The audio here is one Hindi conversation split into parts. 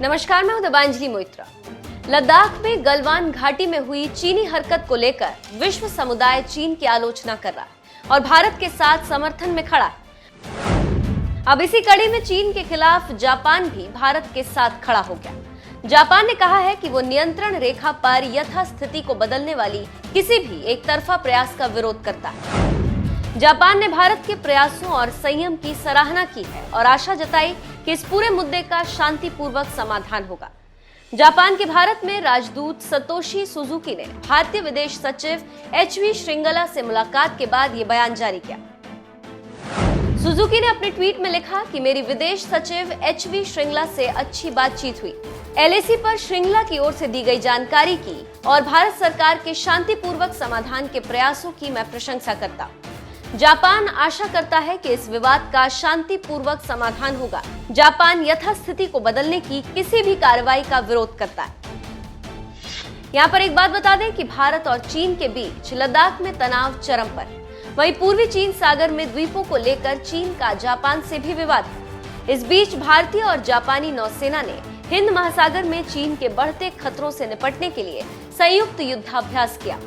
नमस्कार, मैं हूं दीपांजलि मोइत्रा। लद्दाख में गलवान घाटी में हुई चीनी हरकत को लेकर विश्व समुदाय चीन की आलोचना कर रहा है और भारत के साथ समर्थन में खड़ा है। अब इसी कड़ी में चीन के खिलाफ जापान भी भारत के साथ खड़ा हो गया। जापान ने कहा है कि वो नियंत्रण रेखा पर यथास्थिति को बदलने वाली किसी भी एक तरफा प्रयास का विरोध करता है। जापान ने भारत के प्रयासों और संयम की सराहना की है और आशा जताई कि इस पूरे मुद्दे का शांतिपूर्वक समाधान होगा। जापान के भारत में राजदूत सतोशी सुजुकी ने भारतीय विदेश सचिव एचवी श्रृंगला से मुलाकात के बाद ये बयान जारी किया। सुजुकी ने अपने ट्वीट में लिखा कि मेरी विदेश सचिव एचवी श्रृंगला से अच्छी बातचीत हुई। एलएसी पर श्रृंगला की ओर से दी गई जानकारी की और भारत सरकार के शांतिपूर्वक समाधान के प्रयासों की मैं प्रशंसा करता हूं। जापान आशा करता है कि इस विवाद का शांतिपूर्वक समाधान होगा। जापान यथास्थिति को बदलने की किसी भी कार्रवाई का विरोध करता है। यहाँ पर एक बात बता दें कि भारत और चीन के बीच लद्दाख में तनाव चरम पर है। वहीं पूर्वी चीन सागर में द्वीपों को लेकर चीन का जापान से भी विवाद है। इस बीच भारतीय और जापानी नौसेना ने हिंद महासागर में चीन के बढ़ते खतरों से निपटने के लिए संयुक्त युद्धाभ्यास किया।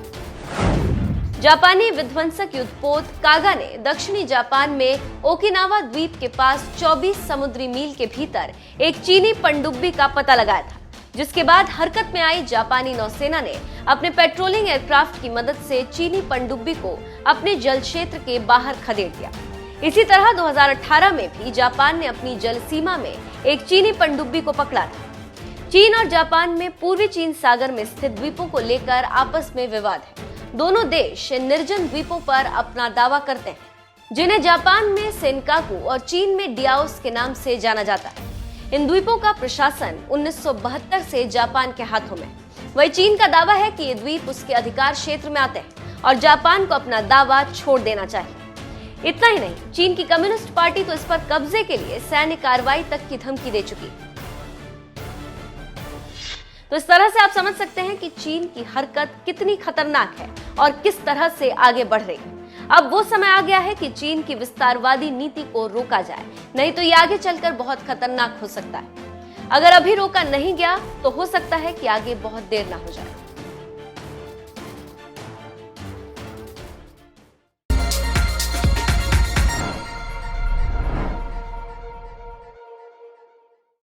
जापानी विध्वंसक युद्धपोत कागा ने दक्षिणी जापान में ओकिनावा द्वीप के पास 24 समुद्री मील के भीतर एक चीनी पनडुब्बी का पता लगाया था, जिसके बाद हरकत में आई जापानी नौसेना ने अपने पेट्रोलिंग एयरक्राफ्ट की मदद से चीनी पनडुब्बी को अपने जल क्षेत्र के बाहर खदेड़ दिया। इसी तरह 2018 में भी जापान ने अपनी जल सीमा में एक चीनी पनडुब्बी को पकड़ा था। चीन और जापान में पूर्वी चीन सागर में स्थित द्वीपों को लेकर आपस में विवाद है। दोनों देश निर्जन द्वीपों पर अपना दावा करते हैं, जिन्हें जापान में सेनकाकू और चीन में डियाओस के नाम से जाना जाता है। इन द्वीपों का प्रशासन 1972 से जापान के हाथों में। वहीं चीन का दावा है कि ये द्वीप उसके अधिकार क्षेत्र में आते हैं और जापान को अपना दावा छोड़ देना चाहिए। इतना ही नहीं, चीन की कम्युनिस्ट पार्टी तो इस पर कब्जे के लिए सैन्य कार्रवाई तक की धमकी दे चुकी है। तो इस तरह से आप समझ सकते हैं कि चीन की हरकत कितनी खतरनाक है और किस तरह से आगे बढ़ रही है। अब वो समय आ गया है कि चीन की विस्तारवादी नीति को रोका जाए, नहीं तो ये आगे चलकर बहुत खतरनाक हो सकता है। अगर अभी रोका नहीं गया तो हो सकता है कि आगे बहुत देर ना हो जाए।